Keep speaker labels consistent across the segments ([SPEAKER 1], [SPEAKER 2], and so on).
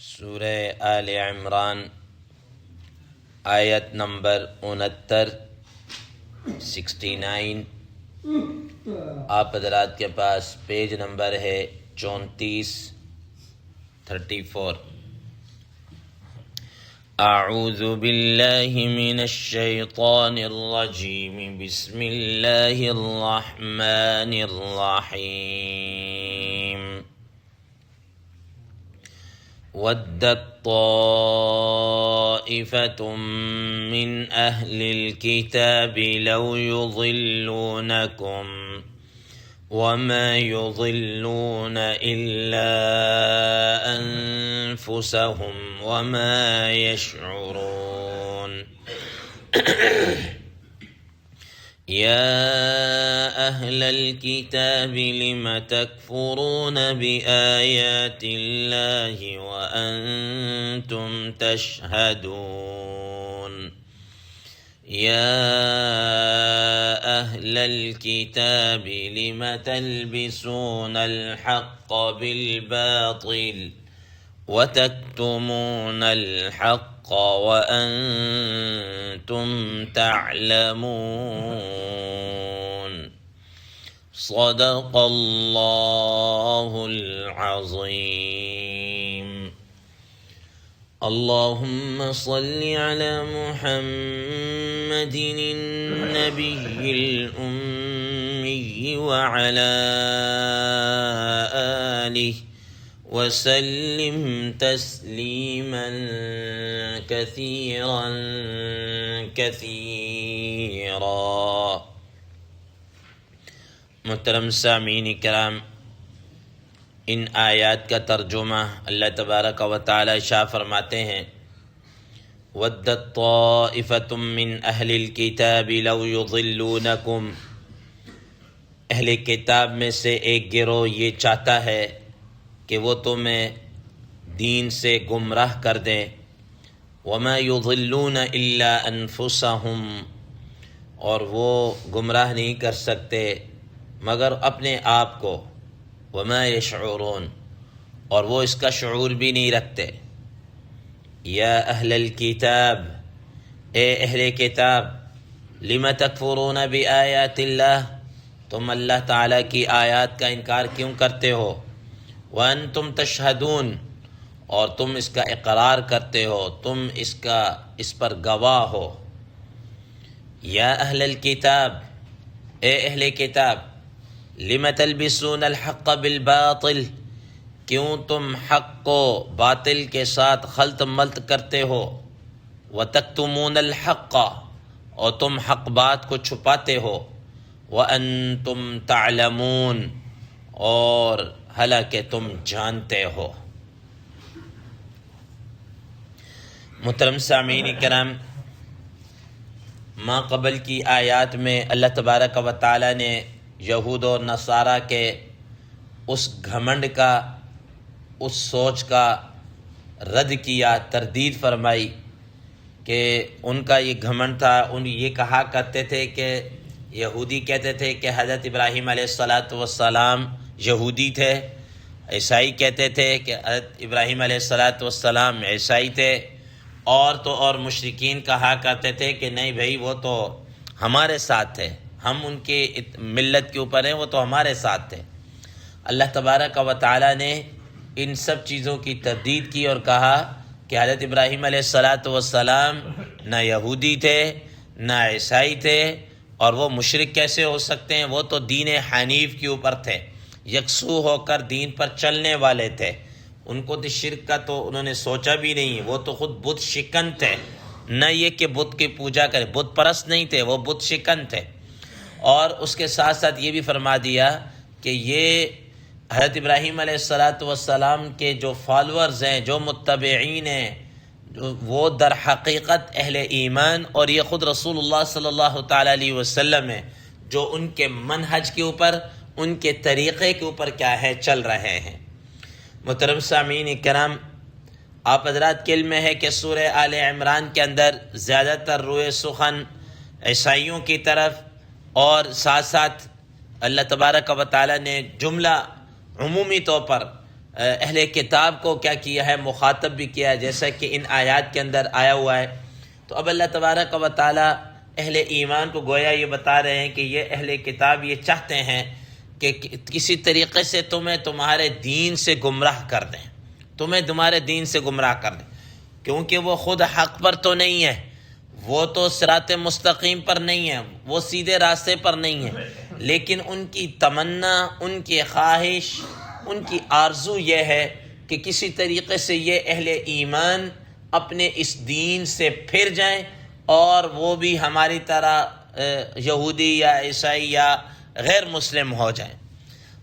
[SPEAKER 1] سورہ آل عمران آیت نمبر 69 آپ حضرات کے پاس پیج نمبر ہے 34 اعوذ باللہ من الشیطان الرجیم بسم اللہ الرحمن الرحیم ودت طائفة من أهل الكتاب لو يضلونكم وما يضلون إلا أنفسهم وما يشعرون يا أهل الكتاب لم تكفرون بآيات الله وأنتم تشهدون يا أهل الكتاب لم تلبسون الحق بالباطل وتكتمون الحق وأنتم تعلمون صدق الله العظيم اللهم صل على محمد النبي الأمي وعلى آله وسلم تسليما كثيرا كثيرا محترم سامعین کرام، ان آیات کا ترجمہ اللہ تبارک و تعالی ارشاد فرماتے ہیں وَدَّت طَائِفَةٌ مِّنْ أَهْلِ الْكِتَابِ لَوْ يُضِلُّونَكُمْ، اہل کتاب میں سے ایک گروہ یہ چاہتا ہے کہ وہ تمہیں دین سے گمراہ کر دیں، وَمَا يُضِلُّونَ إِلَّا أَنفُسَهُمْ، اور وہ گمراہ نہیں کر سکتے مگر اپنے آپ کو، وَمَا يَشْعُرُونَ، اور وہ اس کا شعور بھی نہیں رکھتے۔ یا اہل الکتاب، اے اہل کتاب، لِمَ تَكْفُرُونَ بِآيَاتِ اللَّهِ، تم اللہ تعالیٰ کی آیات کا انکار کیوں کرتے ہو؟ وَأَنْتُمْ تَشْهَدُونَ، اور تم اس کا اقرار کرتے ہو، تم اس پر گواہ ہو۔ یا اہل الکتاب، اے اہل کتاب، لِمَ تَلْبِسُونَ الْحَقَّ بِالْبَاطِلِ، کیوں تم حق کو باطل کے ساتھ خلط ملط کرتے ہو؟ وَتَكْتُمُونَ الْحَقَّ، اور تم حق بات کو چھپاتے ہو۔ وَأَنْتُمْ تَعْلَمُونَ، اور حالانکہ تم جانتے ہو۔ محترم سامعین کرام، ما قبل کی آیات میں اللہ تبارک و تعالی نے یہود و نصارہ کے اس گھمنڈ کا، اس سوچ کا رد کیا، تردید فرمائی کہ ان کا یہ گھمنڈ تھا، ان یہ کہا کرتے تھے کہ یہودی کہتے تھے کہ حضرت ابراہیم علیہ السلام یہودی تھے، عیسائی کہتے تھے کہ حضرت ابراہیم علیہ السلام عیسائی تھے، اور مشرکین کہا کرتے تھے کہ نہیں بھائی وہ تو ہمارے ساتھ تھے، ہم ان کے ملت کے اوپر ہیں، وہ تو ہمارے ساتھ تھے۔ اللہ تبارک و تعالی نے ان سب چیزوں کی تردید کی اور کہا کہ حضرت ابراہیم علیہ السلام نہ یہودی تھے نہ عیسائی تھے، اور وہ مشرک کیسے ہو سکتے ہیں؟ وہ تو دین حنیف کے اوپر تھے، یکسو ہو کر دین پر چلنے والے تھے، ان کو تو شرک کا تو انہوں نے سوچا بھی نہیں، وہ تو خود بت شکن تھے، نہ یہ کہ بت کی پوجا کرے، بت پرست نہیں تھے، وہ بت شکن تھے۔ اور اس کے ساتھ ساتھ یہ بھی فرما دیا کہ یہ حضرت ابراہیم علیہ السلام کے جو فالورز ہیں، جو متبعین ہیں، وہ در حقیقت اہل ایمان، اور یہ خود رسول اللہ صلی اللہ تعالیٰ علیہ وسلم ہیں جو ان کے منہج کے اوپر، ان کے طریقے کے اوپر کیا ہے چل رہے ہیں۔ محترم سامعین کرام، آپ حضرات کے علم میں ہے کہ سورہ آل عمران کے اندر زیادہ تر روئے سخن عیسائیوں کی طرف اور ساتھ ساتھ اللہ تبارک و تعالی نے جملہ عمومی طور پر اہل کتاب کو کیا کیا ہے، مخاطب بھی کیا ہے، جیسا کہ ان آیات کے اندر آیا ہوا ہے۔ تو اب اللہ تبارک و تعالی اہل ایمان کو گویا یہ بتا رہے ہیں کہ یہ اہل کتاب یہ چاہتے ہیں کہ کسی طریقے سے تمہیں تمہارے دین سے گمراہ کر دیں، تمہیں تمہارے دین سے گمراہ کر دیں، کیونکہ وہ خود حق پر تو نہیں ہے، وہ تو صراط مستقیم پر نہیں ہے، وہ سیدھے راستے پر نہیں ہے، لیکن ان کی تمنا، ان کی خواہش، ان کی آرزو یہ ہے کہ کسی طریقے سے یہ اہل ایمان اپنے اس دین سے پھر جائیں اور وہ بھی ہماری طرح یہودی یا عیسائی یا غیر مسلم ہو جائیں۔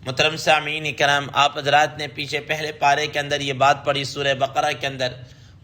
[SPEAKER 1] محترم سامعین کرام، آپ حضرات نے پیچھے پہلے پارے کے اندر یہ بات پڑھی سورہ بقرہ کے اندر،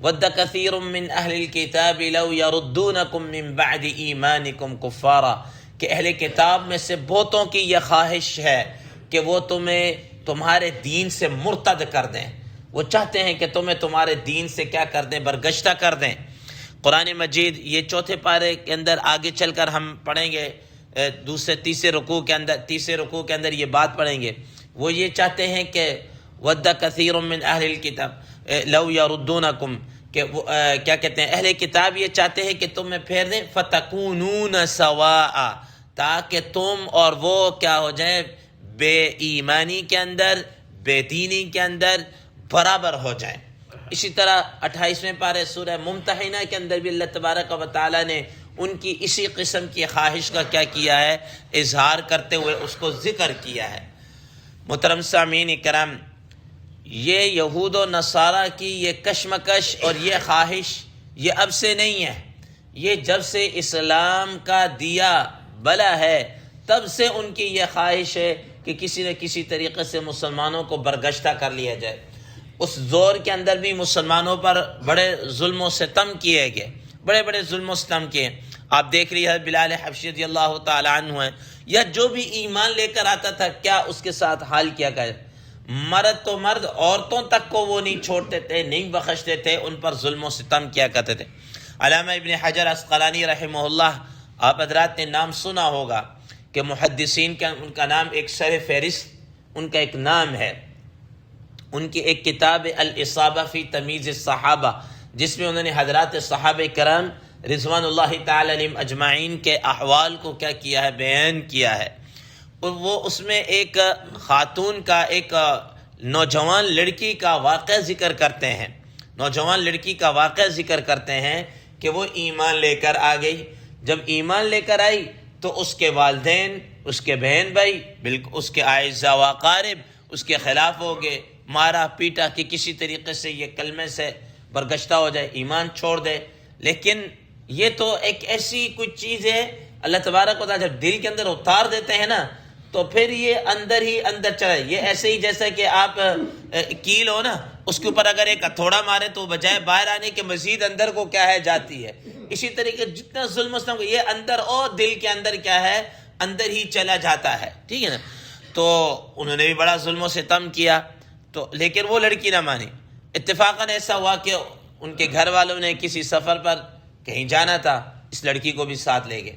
[SPEAKER 1] وَدَّ كَثِيرٌ مِّنْ أَهْلِ الْكِتَابِ لَوْ يَرُدُّونَكُم مِّن بَعْدِ إِيمَانِكُمْ كُفَّارًا، کہ اہل کتاب میں سے بہتوں کی یہ خواہش ہے کہ وہ تمہیں تمہارے دین سے مرتد کر دیں، وہ چاہتے ہیں کہ تمہیں تمہارے دین سے کیا کر دیں، برگشتہ کر دیں۔ قرآن مجید یہ چوتھے پارے کے اندر آگے چل کر ہم پڑھیں گے، تیسرے رکوع کے اندر یہ بات پڑھیں گے۔ وہ یہ چاہتے ہیں کہ وَدَّ كَثِيرٌ مِّنْ أَهْلِ الْكِتَابِ لَوْ يَرُدُّونَكُمْ، کہ کیا کہتے ہیں، اہل کتاب یہ چاہتے ہیں کہ تمہیں پھیر دیں، فَتَكُونُونَ سَوَاءً، تاکہ تم اور وہ کیا ہو جائیں، بے ایمانی کے اندر، بے دینی کے اندر برابر ہو جائیں۔ اسی طرح 28ویں پارے سورہ ممتحنہ کے اندر بھی اللہ تبارک و تعالیٰ نے ان کی اسی قسم کی خواہش کا کیا کیا ہے، اظہار کرتے ہوئے اس کو ذکر کیا ہے۔ محترم سامعین کرام، یہ یہود و نصارہ کی یہ کشمکش اور یہ خواہش یہ اب سے نہیں ہے، یہ جب سے اسلام کا دیا بلا ہے تب سے ان کی یہ خواہش ہے کہ کسی نہ کسی طریقے سے مسلمانوں کو برگشتہ کر لیا جائے۔ اس دور کے اندر بھی مسلمانوں پر بڑے ظلم و ستم کیے گئے، بڑے ظلم و ستم کیے۔ آپ دیکھ رہی ہے بلال حبشی رضی اللہ تعالیٰ عنہ ہیں، یا جو بھی ایمان لے کر آتا تھا کیا اس کے ساتھ حال کیا گیا، مرد تو مرد، عورتوں تک کو وہ نہیں چھوڑتے تھے، نہیں بخشتے تھے، ان پر ظلم و ستم کیا کرتے تھے۔ علامہ ابن حجر عسقلانی رحمہ اللہ، آپ حضرات نے نام سنا ہوگا کہ محدثین کا ان کا نام ایک سر فہرست ان کا ایک نام ہے۔ ان کی ایک کتاب الاصابہ فی تمیز الصحابہ، جس میں انہوں نے حضرات صحابہ کرام رضوان اللہ تعالی علیہم اجمعین کے احوال کو کیا کیا ہے، بیان کیا ہے۔ اور وہ اس میں ایک خاتون کا، ایک نوجوان لڑکی کا واقعہ ذکر کرتے ہیں، نوجوان لڑکی کا واقعہ ذکر کرتے ہیں کہ وہ ایمان لے کر آ گئی۔ جب ایمان لے کر آئی تو اس کے والدین، اس کے بہن بھائی، بالکل اس کے اعزاء و اقارب اس کے خلاف ہو گئے، مارا پیٹا کہ کسی طریقے سے یہ کلمے سے برگشتہ ہو جائے، ایمان چھوڑ دے۔ لیکن یہ تو ایک ایسی کچھ چیز ہے اللہ تبارک و تعالیٰ جب دل کے اندر اتار دیتے ہیں نا تو پھر یہ اندر ہی اندر چلا۔ یہ ایسے ہی جیسا کہ آپ کیل ہو نا، اس کے اوپر اگر ایک ہتھوڑا مارے تو بجائے باہر آنے کے مزید اندر کو کیا ہے جاتی ہے۔ اسی طریقے جتنا ظلم و یہ اندر اور دل کے اندر کیا ہے، اندر ہی چلا جاتا ہے، ٹھیک ہے نا۔ تو انہوں نے بھی بڑا ظلم و ستم کیا، تو لیکن وہ لڑکی نہ مانی۔ اتفاقاً ایسا ہوا کہ ان کے گھر والوں نے کسی سفر پر کہیں جانا تھا، اس لڑکی کو بھی ساتھ لے گئے۔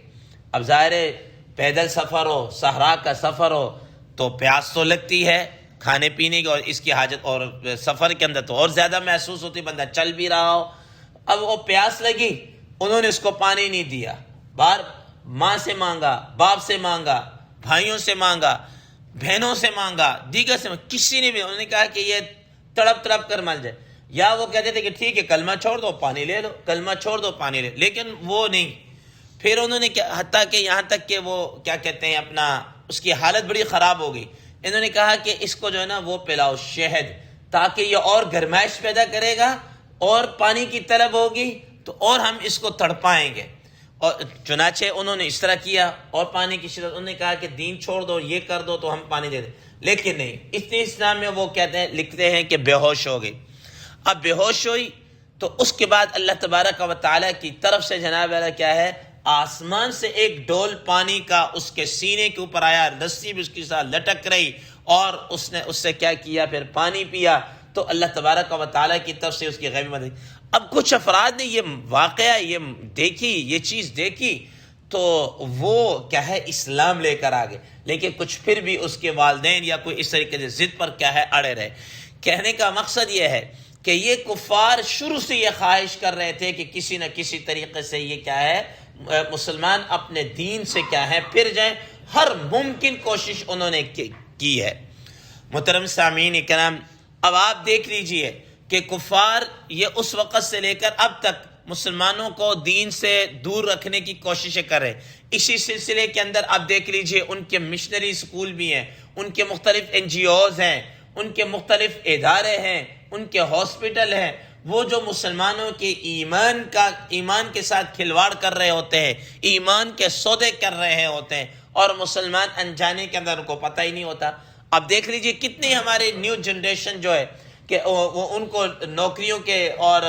[SPEAKER 1] اب ظاہر ہے پیدل سفر ہو، صحرا کا سفر ہو تو پیاس تو لگتی ہے کھانے پینے کی، اور اس کی حاجت، اور سفر کے اندر تو اور زیادہ محسوس ہوتی، بندہ چل بھی رہا ہو۔ اب وہ پیاس لگی، انہوں نے اس کو پانی نہیں دیا، بار ماں سے مانگا، باپ سے مانگا، بھائیوں سے مانگا، بہنوں سے مانگا، دیگر سے مانگا، کسی نے بھی، انہوں نے کہا کہ یہ تڑپ تڑپ کر مر جائے۔ یا وہ کہتے تھے کہ ٹھیک ہے کلمہ چھوڑ دو پانی لے لو، کلمہ چھوڑ دو پانی لے لو، لیکن وہ نہیں۔ پھر انہوں نے حتیٰ کہ یہاں تک کہ وہ کیا کہتے ہیں اپنا، اس کی حالت بڑی خراب ہو گئی، انہوں نے کہا کہ اس کو جو ہے نا وہ پلاؤ شہد، تاکہ یہ اور گرمائش پیدا کرے گا اور پانی کی طلب ہوگی تو اور ہم اس کو تڑپائیں گے۔ اور چنانچہ انہوں نے اس طرح کیا، اور پانی کی شدت، انہوں نے کہا کہ دین چھوڑ دو، یہ کر دو تو ہم پانی دے دیں، لیکن نہیں۔ اتنی اسلام میں وہ کہتے ہیں، لکھتے ہیں کہ بے ہوش ہو گئی۔ اب بے ہوش ہوئی تو اس کے بعد اللہ تبارک و تعالیٰ کی طرف سے جناب والا کیا ہے، آسمان سے ایک ڈول پانی کا اس کے سینے کے اوپر آیا، رسی بھی اس کے ساتھ لٹک رہی، اور اس نے اس سے کیا کیا، پھر پانی پیا، تو اللہ تبارک و تعالیٰ کی طرف سے اس کی غیبی مدد۔ اب کچھ افراد نے یہ واقعہ یہ دیکھی، یہ چیز دیکھی، تو وہ کیا ہے اسلام لے کر آگے، لیکن کچھ پھر بھی اس کے والدین یا کوئی اس طریقے سے ضد پر کیا ہے اڑے رہے۔ کہنے کا مقصد یہ ہے کہ یہ کفار شروع سے یہ خواہش کر رہے تھے کہ کسی نہ کسی طریقے سے یہ کیا ہے مسلمان اپنے دین سے کیا ہے پھر جائیں، ہر ممکن کوشش انہوں نے کی ہے۔ محترم سامعین اکرام، اب آپ دیکھ لیجئے کہ کفار یہ اس وقت سے لے کر اب تک مسلمانوں کو دین سے دور رکھنے کی کوششیں کر رہے ہیں۔ اسی سلسلے کے اندر آپ دیکھ لیجئے ان کے مشنری اسکول بھی ہیں، ان کے مختلف NGOs ہیں، ان کے مختلف ادارے ہیں، ان کے ہاسپٹل ہیں، وہ جو مسلمانوں کے ایمان کے ساتھ کھلواڑ کر رہے ہوتے ہیں، ایمان کے سودے کر رہے ہوتے ہیں، اور مسلمان انجانے کے اندر ان کو پتہ ہی نہیں ہوتا۔ اب دیکھ لیجئے کتنی ہمارے نیو جنریشن جو ہے کہ وہ ان کو نوکریوں کے اور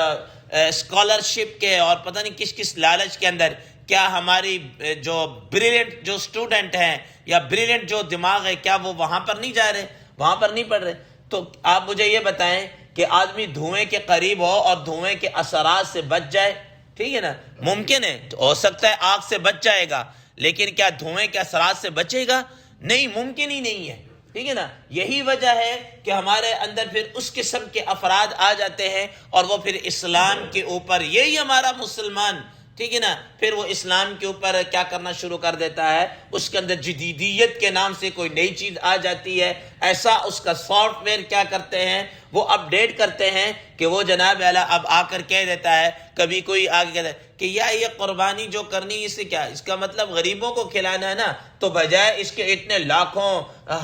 [SPEAKER 1] اسکالرشپ کے اور پتہ نہیں کس کس لالچ کے اندر، کیا ہماری جو بریلینٹ جو اسٹوڈنٹ ہیں یا بریلینٹ جو دماغ ہے، کیا وہ وہاں پر نہیں جا رہے، وہاں پر نہیں پڑھ رہے؟ تو آپ مجھے یہ بتائیں کہ آدمی دھوئیں کے قریب ہو اور دھوئیں کے اثرات سے بچ جائے، ٹھیک ہے نا؟ ممکن ہے، ہو سکتا ہے آگ سے بچ جائے گا، لیکن کیا دھوئیں کے اثرات سے بچے گا؟ نہیں، ممکن ہی نہیں ہے، ٹھیک ہے نا؟ یہی وجہ ہے کہ ہمارے اندر پھر اس قسم کے افراد آ جاتے ہیں اور وہ پھر اسلام کے اوپر، یہی ہمارا مسلمان، ٹھیک ہے نا، پھر وہ اسلام کے اوپر کیا کرنا شروع کر دیتا ہے، اس کے اندر جدیدیت کے نام سے کوئی نئی چیز آ جاتی ہے، ایسا اس کا سافٹ ویئر کیا کرتے ہیں، وہ اپ ڈیٹ کرتے ہیں کہ وہ جناب اعلیٰ اب آ کر کہہ دیتا ہے، کبھی کوئی آگے کہتا ہے کہ یہ قربانی جو کرنی، اس سے کیا، اس کا مطلب غریبوں کو کھلانا ہے نا، تو بجائے اس کے اتنے لاکھوں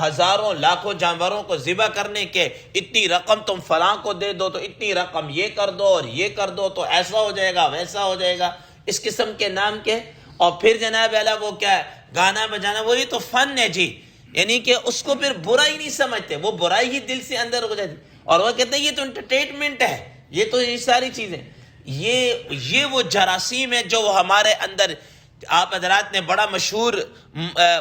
[SPEAKER 1] ہزاروں لاکھوں جانوروں کو ذبح کرنے کے، اتنی رقم تم فلاں کو دے دو، تو اتنی رقم یہ کر دو اور یہ کر دو، تو ایسا ہو جائے گا ویسا ہو جائے گا، اس قسم کے نام کے۔ اور پھر جناب اعلیٰ وہ کیا ہے، گانا بجانا، وہ یہ تو فن ہے جی، یعنی کہ اس کو پھر برا ہی نہیں سمجھتے، وہ برائی ہی دل سے اندر ہو جاتی، اور وہ کہتے ہیں یہ تو انٹرٹینمنٹ ہے، یہ تو یہ ساری چیزیں، یہ وہ جراثیم ہے جو ہمارے اندر۔ آپ حضرات نے بڑا مشہور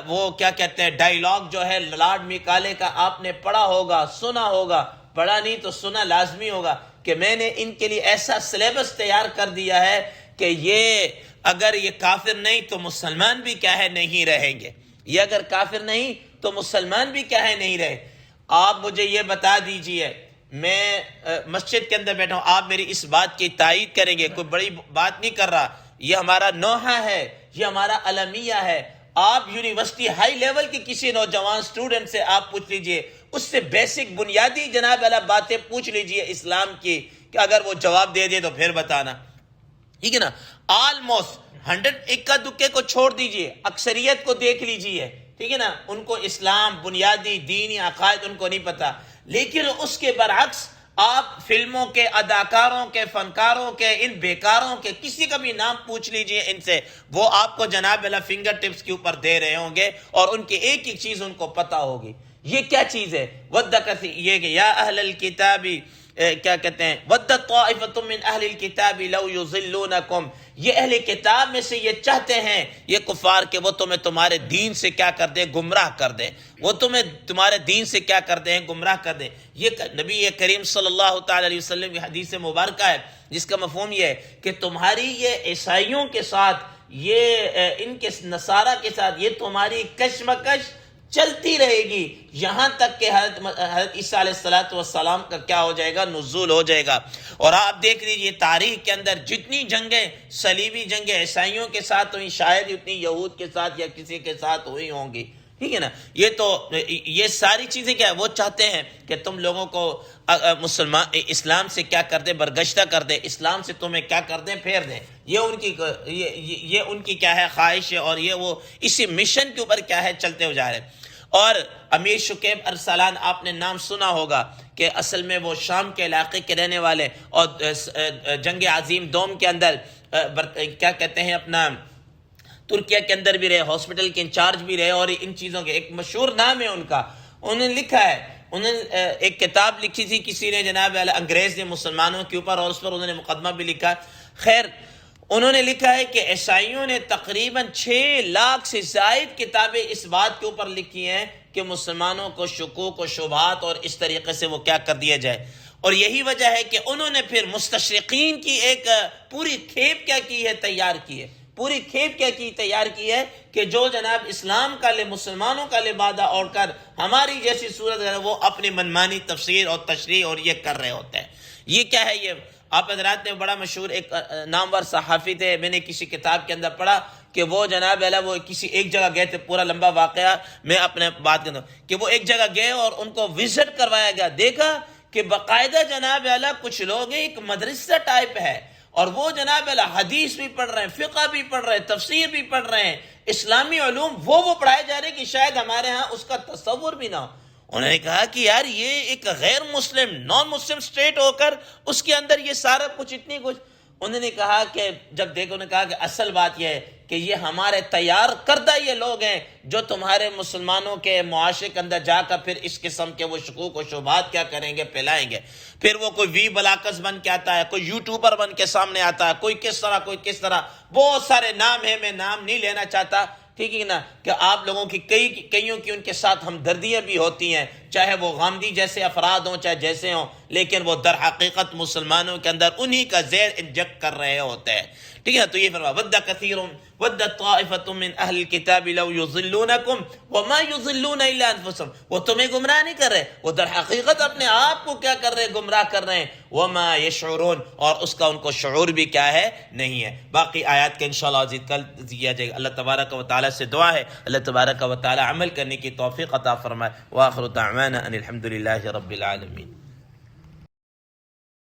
[SPEAKER 1] وہ کیا کہتے ہیں ڈائیلاگ جو ہے لارڈ میکالے کا آپ نے پڑھا ہوگا، سنا ہوگا، پڑھا نہیں تو سنا لازمی ہوگا، کہ میں نے ان کے لیے ایسا سلیبس تیار کر دیا ہے کہ یہ اگر یہ کافر نہیں تو مسلمان بھی کیا ہے نہیں رہیں گے، یہ اگر کافر نہیں تو مسلمان بھی کیا ہے نہیں رہے۔ آپ مجھے یہ بتا دیجئے، میں مسجد کے اندر بیٹھا ہوں، آپ میری اس بات کی تائید کریں گے، کوئی بڑی بات نہیں کر رہا، یہ ہمارا نوحہ ہے، یہ ہمارا المیہ ہے۔ آپ یونیورسٹی ہائی لیول کے کسی نوجوان اسٹوڈنٹ سے آپ پوچھ لیجئے، اس سے بیسک بنیادی جناب والا باتیں پوچھ لیجئے اسلام کی، کہ اگر وہ جواب دے دے تو پھر بتانا، ٹھیک ہے نا؟ آلموسٹ 100 اکا دکے کو چھوڑ دیجئے، اکثریت کو دیکھ لیجئے، ٹھیک ہے نا؟ ان کو اسلام بنیادی دینی عقائد ان کو نہیں پتا، لیکن اس کے برعکس آپ فلموں کے اداکاروں کے، فنکاروں کے، ان بیکاروں کے کسی کا بھی نام پوچھ لیجئے ان سے، وہ آپ کو جناب اللہ فنگر ٹپس کے اوپر دے رہے ہوں گے، اور ان کی ایک ایک چیز ان کو پتا ہوگی۔ یہ کیا چیز ہے؟ یہ کہ یا اہل الکتابی، کیا کہتے ہیں، وَدَّتْ طَائِفَةٌ مِّنْ أَهْلِ الْكِتَابِ لَوْ يُضِلُّونَكُمْ، یہ اہل کتاب میں سے یہ چاہتے ہیں یہ کفار کہ وہ تمہیں تمہارے دین سے کیا کر دیں، گمراہ کر دیں، وہ تمہیں تمہارے دین سے کیا کر دیں، گمراہ کر دیں۔ یہ نبی کریم صلی اللہ تعالی علیہ وسلم کی حدیث مبارکہ ہے، جس کا مفہوم یہ ہے کہ تمہاری یہ عیسائیوں کے ساتھ، یہ ان کے نصارہ کے ساتھ، یہ تمہاری کشمکش چلتی رہے گی یہاں تک کہ حضرت عیسیٰ علیہ السلام کا کیا ہو جائے گا، نزول ہو جائے گا۔ اور آپ دیکھ لیجئے تاریخ کے اندر جتنی جنگیں، صلیبی جنگیں عیسائیوں کے ساتھ ہوئی، شاید اتنی یہود کے ساتھ یا کسی کے ساتھ ہوئی ہوں گی، ٹھیک ہے نا؟ یہ ساری چیزیں کیا ہے، وہ چاہتے ہیں کہ تم لوگوں کو مسلمان اسلام سے کیا کر دیں، برگشتہ کر دیں، اسلام سے تمہیں کیا کر دیں، پھیر دیں۔ یہ ان کی کیا ہے خواہش ہے، اور یہ وہ اسی مشن کے اوپر کیا ہے چلتے ہو جا رہے ہیں۔ اور امیر شکیب ارسلان آپ نے نام سنا ہوگا کہ اصل میں وہ شام کے علاقے کے رہنے والے، اور جنگ عظیم دوم کے اندر کیا کہتے ہیں اپنا ترکیہ کے اندر بھی رہے، ہاسپٹل کے انچارج بھی رہے، اور ان چیزوں کے ایک مشہور نام ہے ان کا۔ انہوں نے لکھا ہے، انہوں نے ایک کتاب لکھی تھی کسی نے، جناب انگریز نے مسلمانوں کے اوپر، اور اس پر انہوں نے مقدمہ بھی لکھا۔ خیر، انہوں نے لکھا ہے کہ عیسائیوں نے تقریباً 6 لاکھ سے زائد کتابیں اس بات کے اوپر لکھی ہیں کہ مسلمانوں کو شکوک و شبہات اور اس طریقے سے وہ کیا کر دیا جائے۔ اور یہی وجہ ہے کہ انہوں نے پھر مستشرقین کی ایک پوری کھیپ کیا کی ہے، تیار کی ہے، پوری کھیپ کیا کی تیار کی ہے کہ جو جناب اسلام کا مسلمانوں کا لبادہ اوڑھ کر ہماری جیسی صورت ہے وہ اپنی منمانی تفسیر اور تشریح اور یہ کر رہے ہوتے ہیں. یہ کیا ہے؟ یہ آپ حضرات نے بڑا مشہور ایک نامور صحافی تھے، میں نے کسی کتاب کے اندر پڑھا کہ وہ جناب وہ کسی ایک جگہ گئے تھے، پورا لمبا واقعہ میں اپنے بات کرتا ہوں کہ وہ ایک جگہ گئے اور ان کو وزٹ کروایا گیا. دیکھا کہ باقاعدہ جناب کچھ لوگ ایک مدرسہ ٹائپ ہے اور وہ جناب حدیث بھی پڑھ رہے ہیں، فقہ بھی پڑھ رہے ہیں، تفسیر بھی پڑھ رہے ہیں، اسلامی علوم وہ پڑھائے جا رہے ہیں کہ شاید ہمارے ہاں اس کا تصور بھی نہ ہو. انہوں نے کہا کہ یار یہ ایک غیر مسلم نان مسلم اسٹیٹ ہو کر اس کے اندر یہ سارا کچھ اتنی کچھ. انہوں نے کہا کہ جب دیکھو، انہوں نے کہا کہ اصل بات یہ ہے کہ یہ ہمارے تیار کردہ یہ لوگ ہیں جو تمہارے مسلمانوں کے معاشرے کے اندر جا کر پھر اس قسم کے وہ شکوک و شبہات کیا کریں گے، پھیلائیں گے. پھر وہ کوئی وی بلاکس بن کے آتا ہے، کوئی یوٹیوبر بن کے سامنے آتا ہے، کوئی کس طرح کوئی کس طرح، بہت سارے نام ہیں، میں نام نہیں لینا چاہتا، ٹھیک ہے نا، کہ آپ لوگوں کی کئیوں کی ان کے ساتھ ہمدردیاں بھی ہوتی ہیں، چاہے وہ غامدی جیسے افراد ہوں چاہے جیسے ہوں، لیکن وہ در حقیقت مسلمانوں کے اندر انہی کا زہر انجیکٹ کر رہے ہوتے ہیں. ٹھیک ہے، تو یہ فرمایا ود کثیر ود طائفۃ من اہل الکتاب لو یضلونکم وما یضلون الا انفسهم، وہ تمہیں گمراہ نہیں کر رہے، وہ در حقیقت اپنے آپ کو کیا کر رہے، گمراہ کر رہے ہیں. وما یشعرون، اور اس کا ان کو شعور بھی کیا ہے، نہیں ہے. باقی آیات کے انشاءاللہ عزیز کل دیا جائے گا. اللہ تبارک و تعالی سے دعا ہے اللہ تبارک و تعالی عمل کرنے کی توفیق عطا فرمائے. وآخر دعوانا ان الحمد للہ رب العالمین.